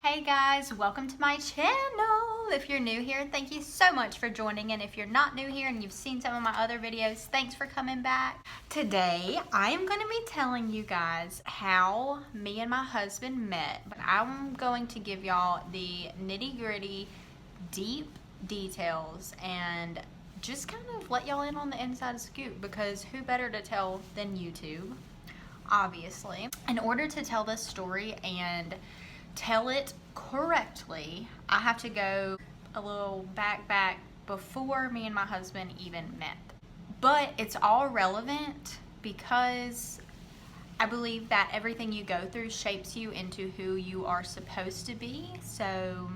Hey guys, welcome to my channel. If you're new here, thank you so much for joining, and if you're not new here and you've seen some of my other videos, thanks for coming back. Today I am going to be telling you guys how me and my husband met, but I'm going to give y'all the nitty-gritty, deep details and just kind of let y'all in on the inside scoop, because who better to tell than YouTube, obviously. In order to tell this story and tell it correctly, I have to go a little back before me and my husband even met. But it's all relevant because I believe that everything you go through shapes you into who you are supposed to be. So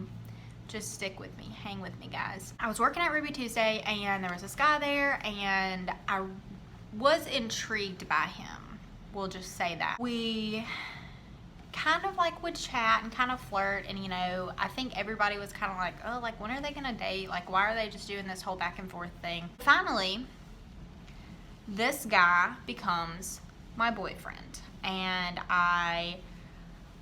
just stick with me, hang with me, guys. I was working at Ruby Tuesday and there was this guy there and I was intrigued by him. We'll just say that. We kind of like would chat and kind of flirt, and I think everybody was kind of like, oh, like when are they gonna date? Like, why are they just doing this whole back and forth thing? Finally, this guy becomes my boyfriend, and I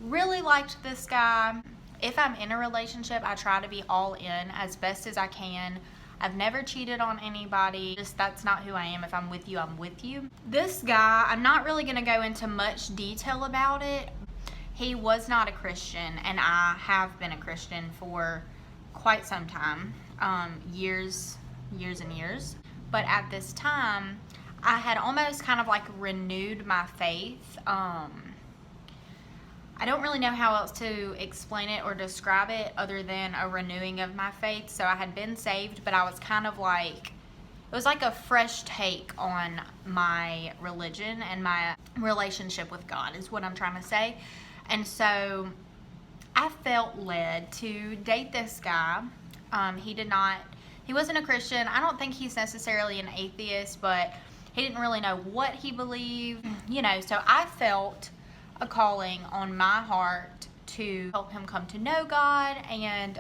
really liked this guy. If I'm in a relationship, I try to be all in as best as I can. I've never cheated on anybody. That's not who I am. If I'm with you, I'm with you. This guy, I'm not really gonna go into much detail about it. He was not a Christian, and I have been a Christian for quite some time, years and years. But at this time, I had almost kind of like renewed my faith. I don't really know how else to explain it or describe it other than a renewing of my faith. So I had been saved, but I was kind of like, it was like a fresh take on my religion and my relationship with God is what I'm trying to say. And so I felt led to date this guy. He wasn't a Christian. I don't think he's necessarily an atheist, but he didn't really know what he believed, so I felt a calling on my heart to help him come to know God, and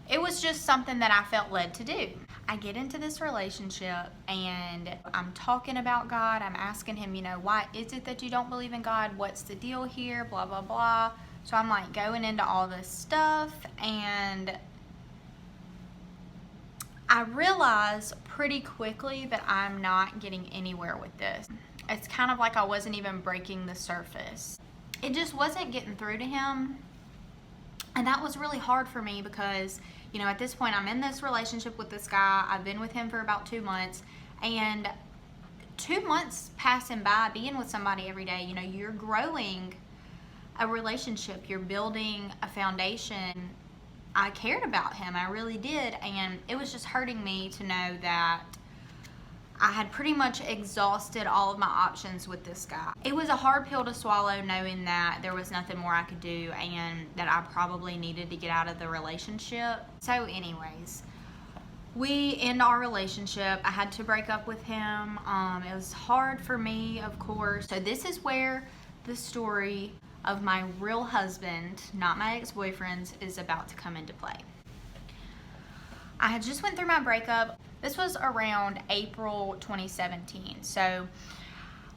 it was just something that I felt led to do. I get into this relationship and I'm talking about God. I'm asking him, why is it that you don't believe in God? What's the deal here? Blah, blah, blah. So I'm like going into all this stuff, and I realize pretty quickly that I'm not getting anywhere with this. It's kind of like I wasn't even breaking the surface. It just wasn't getting through to him. And that was really hard for me because, at this point I'm in this relationship with this guy. I've been with him for about 2 months, and 2 months passing by being with somebody every day, you're growing a relationship, you're building a foundation. I cared about him, I really did, and it was just hurting me to know that I had pretty much exhausted all of my options with this guy. It was a hard pill to swallow, knowing that there was nothing more I could do and that I probably needed to get out of the relationship. So anyways, we end our relationship. I had to break up with him. It was hard for me, of course. So this is where the story of my real husband, not my ex-boyfriend's, is about to come into play. I had just went through my breakup. This was around April 2017. So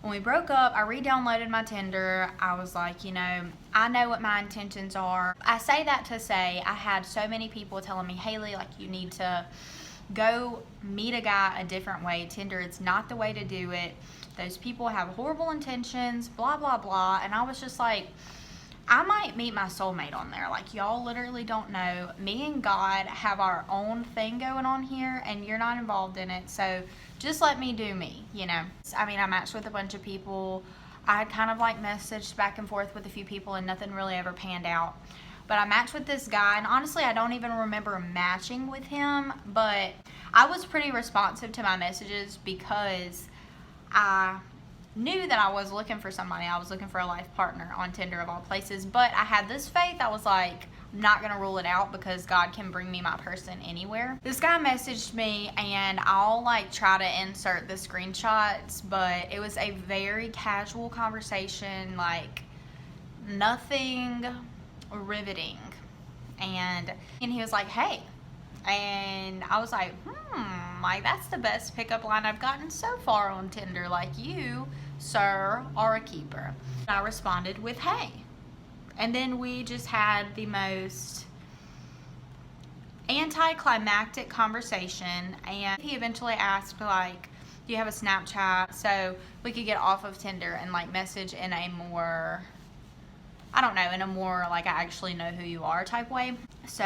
when we broke up, I re-downloaded my Tinder. I was like, I know what my intentions are. I say that to say I had so many people telling me, Haley, like, you need to go meet a guy a different way. Tinder, it's not the way to do it. Those people have horrible intentions, blah, blah, blah. And I was just like, I might meet my soulmate on there. Like, y'all literally don't know. Me and God have our own thing going on here, and you're not involved in it. So just let me do me, I mean, I matched with a bunch of people. I had kind of like messaged back and forth with a few people, and nothing really ever panned out. But I matched with this guy, and honestly, I don't even remember matching with him. But I was pretty responsive to my messages because I knew that I was looking for somebody. I was looking for a life partner on Tinder, of all places. But I had this faith. I was like, I'm not going to rule it out because God can bring me my person anywhere. This guy messaged me, and I'll like try to insert the screenshots, but it was a very casual conversation, like nothing riveting. And he was like, hey. And I was like, like, that's the best pickup line I've gotten so far on Tinder. Like, you, sir, are a keeper. I responded with, hey. And then we just had the most anticlimactic conversation, and he eventually asked, like, do you have a Snapchat so we could get off of Tinder and like message in a more, I don't know, in a more like I actually know who you are type way. So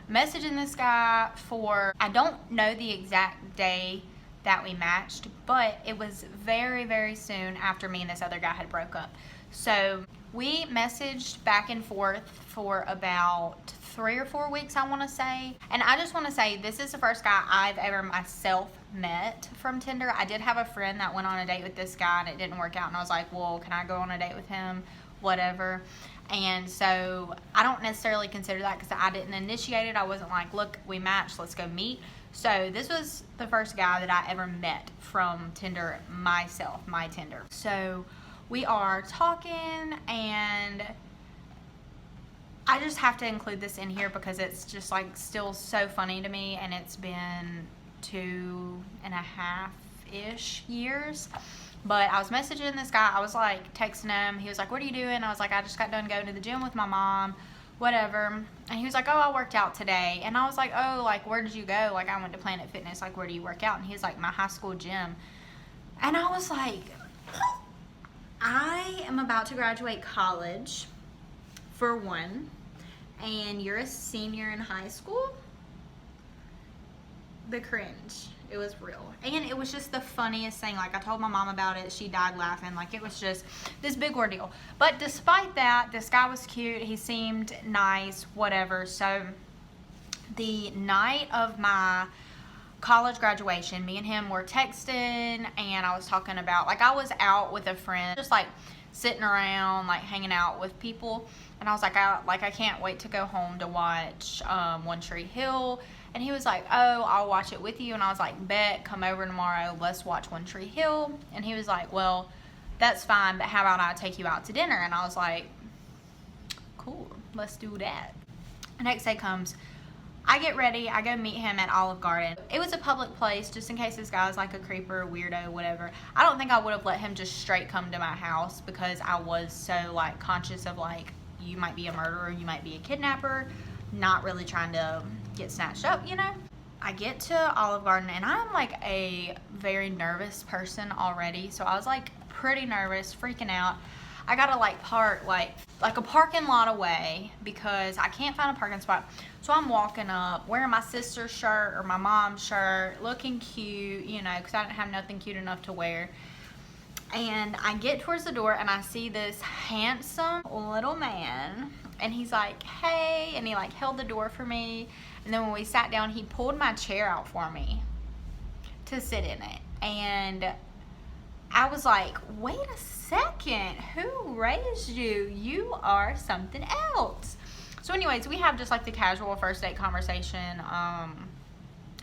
messaging this guy for, I don't know the exact day that we matched, but it was very, very soon after me and this other guy had broke up. So we messaged back and forth for about 3 or 4 weeks, I want to say. And I just want to say, this is the first guy I've ever myself met from Tinder. I did have a friend that went on a date with this guy and it didn't work out, and I was like, well, can I go on a date with him? Whatever. And so I don't necessarily consider that because I didn't initiate it. I wasn't like, look, we matched, let's go meet. So this was the first guy that I ever met from Tinder myself, my Tinder. So we are talking, and I just have to include this in here because it's just like still so funny to me, and it's been 2.5-ish years. But I was messaging this guy, I was like texting him, he was like, what are you doing? I was like, I just got done going to the gym with my mom, whatever. And he was like, oh, I worked out today. And I was like, oh, like, where did you go? Like, I went to Planet Fitness, like, where do you work out? And he was like, my high school gym. And I was like, I am about to graduate college, for one, and you're a senior in high school? The cringe. It was real. And it was just the funniest thing. Like, I told my mom about it. She died laughing. Like, it was just this big ordeal. But despite that, this guy was cute. He seemed nice, whatever. So the night of my college graduation, me and him were texting, and I was talking about, like, I was out with a friend, just like sitting around, like hanging out with people. And I was like, I can't wait to go home to watch One Tree Hill. And he was like, oh, I'll watch it with you. And I was like, bet, come over tomorrow, let's watch One Tree Hill. And he was like, well, that's fine, but how about I take you out to dinner? And I was like, cool, let's do that. The next day comes, I get ready, I go meet him at Olive Garden. It was a public place, just in case this guy was like a creeper, weirdo, whatever. I don't think I would have let him just straight come to my house because I was so like conscious of like, you might be a murderer, you might be a kidnapper, not really trying to get snatched up, you know. I get to Olive Garden, and I'm like a very nervous person already, so I was like pretty nervous, freaking out. I gotta like park like a parking lot away because I can't find a parking spot. So I'm walking up wearing my sister's shirt or my mom's shirt, looking cute, you know, because I didn't have nothing cute enough to wear. And I get towards the door, and I see this handsome little man, and he's like, hey, and he like held the door for me. And then when we sat down, he pulled my chair out for me to sit in it. And I was like, wait a second, who raised you? You are something else. So anyways, we have just like the casual first date conversation.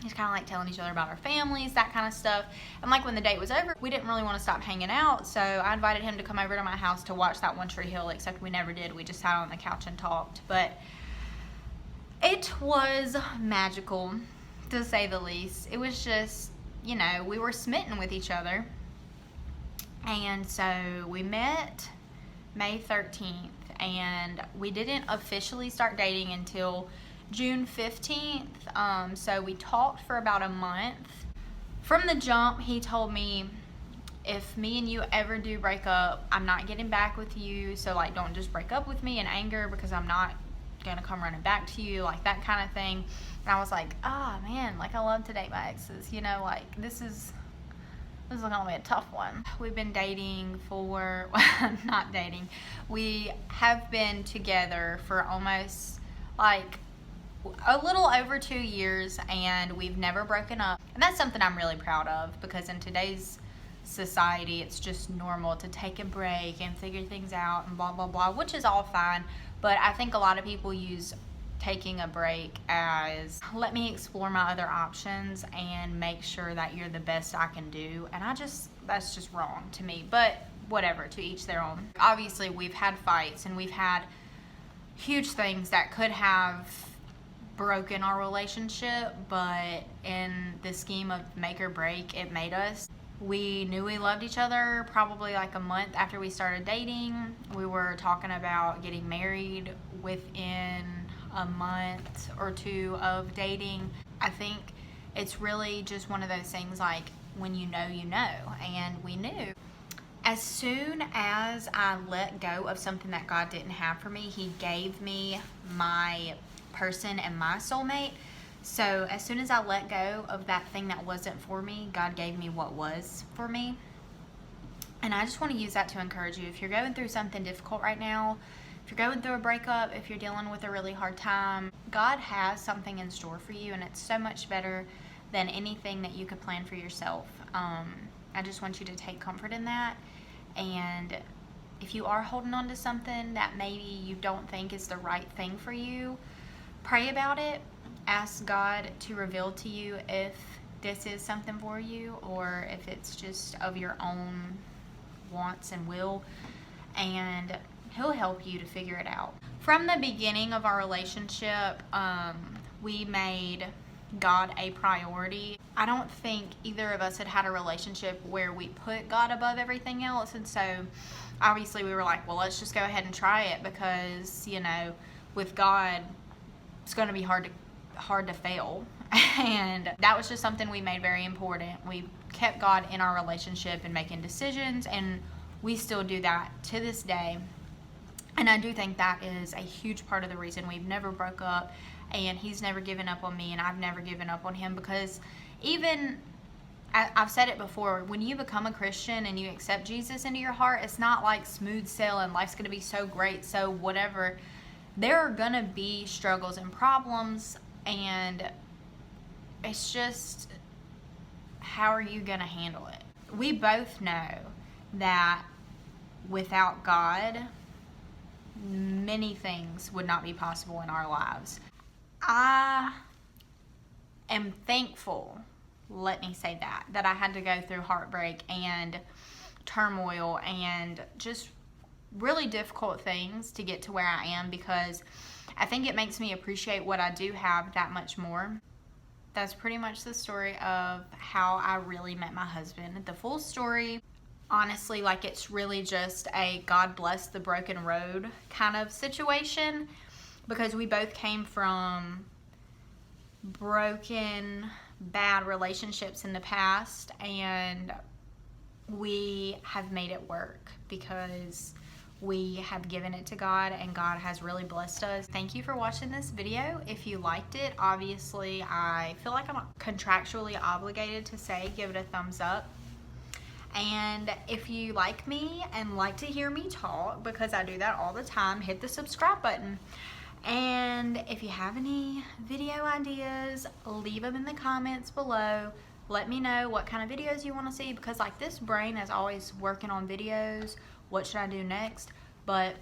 Just kind of like telling each other about our families, that kind of stuff. And like when the date was over, we didn't really want to stop hanging out, so I invited him to come over to my house to watch that One Tree Hill, except we never did. We just sat on the couch and talked. But it was magical, to say the least. It was just, you know, we were smitten with each other. And so we met May 13th, and we didn't officially start dating until June 15th. So we talked for about a month. From the jump, he told me, if me and you ever do break up, I'm not getting back with you. So like, don't just break up with me in anger, because I'm not gonna come running back to you, like that kind of thing. And I was like, ah, man, like I love to date my exes, you know, like this is gonna be a tough one. We've been dating for, not dating, we have been together for almost like a little over 2 years, and we've never broken up. And that's something I'm really proud of, because in today's society, it's just normal to take a break and figure things out and blah, blah, blah, which is all fine. But I think a lot of people use taking a break as, let me explore my other options and make sure that you're the best I can do. And that's just wrong to me. But whatever, to each their own. Obviously, we've had fights, and we've had huge things that could have broken our relationship, but in the scheme of make or break, it made us. We knew we loved each other probably like a month after we started dating. We were talking about getting married within a month or two of dating. I think it's really just one of those things, like when you know, and we knew. As soon as I let go of something that God didn't have for me, He gave me my person and my soulmate. So as soon as I let go of that thing that wasn't for me, God gave me what was for me. And I just want to use that to encourage you. If you're going through something difficult right now, if you're going through a breakup, if you're dealing with a really hard time, God has something in store for you, and it's so much better than anything that you could plan for yourself. I just want you to take comfort in that. And if you are holding on to something that maybe you don't think is the right thing for you, pray about it. Ask God to reveal to you if this is something for you or if it's just of your own wants and will, and He'll help you to figure it out. From the beginning of our relationship, we made God a priority. I don't think either of us had a relationship where we put God above everything else, and so obviously we were like, well, let's just go ahead and try it, because with God it's going to be hard to fail. And that was just something we made very important. We kept God in our relationship and making decisions, and we still do that to this day. And I do think that is a huge part of the reason we've never broke up, and He's never given up on me, and I've never given up on him. Because even, I've said it before, when you become a Christian and you accept Jesus into your heart, it's not like smooth sailing, life's going to be so great, so whatever. There are going to be struggles and problems, and it's just, how are you going to handle it? We both know that without God, many things would not be possible in our lives. I am thankful, let me say that I had to go through heartbreak and turmoil and just really difficult things to get to where I am, because I think it makes me appreciate what I do have that much more. That's pretty much the story of how I really met my husband. The full story, honestly, like, it's really just a God bless the broken road kind of situation, because we both came from broken, bad relationships in the past, and we have made it work because we have given it to God, and God has really blessed us. Thank you for watching this video. If you liked it, obviously I feel like I'm contractually obligated to say give it a thumbs up. And if you like me and like to hear me talk, because I do that all the time, hit the subscribe button. And if you have any video ideas, leave them in the comments below. Let me know what kind of videos you want to see, because like, this brain is always working on videos. What should I do next? But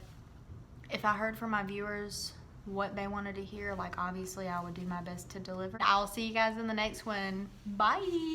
if I heard from my viewers what they wanted to hear, like, obviously I would do my best to deliver. I'll see you guys in the next one. Bye.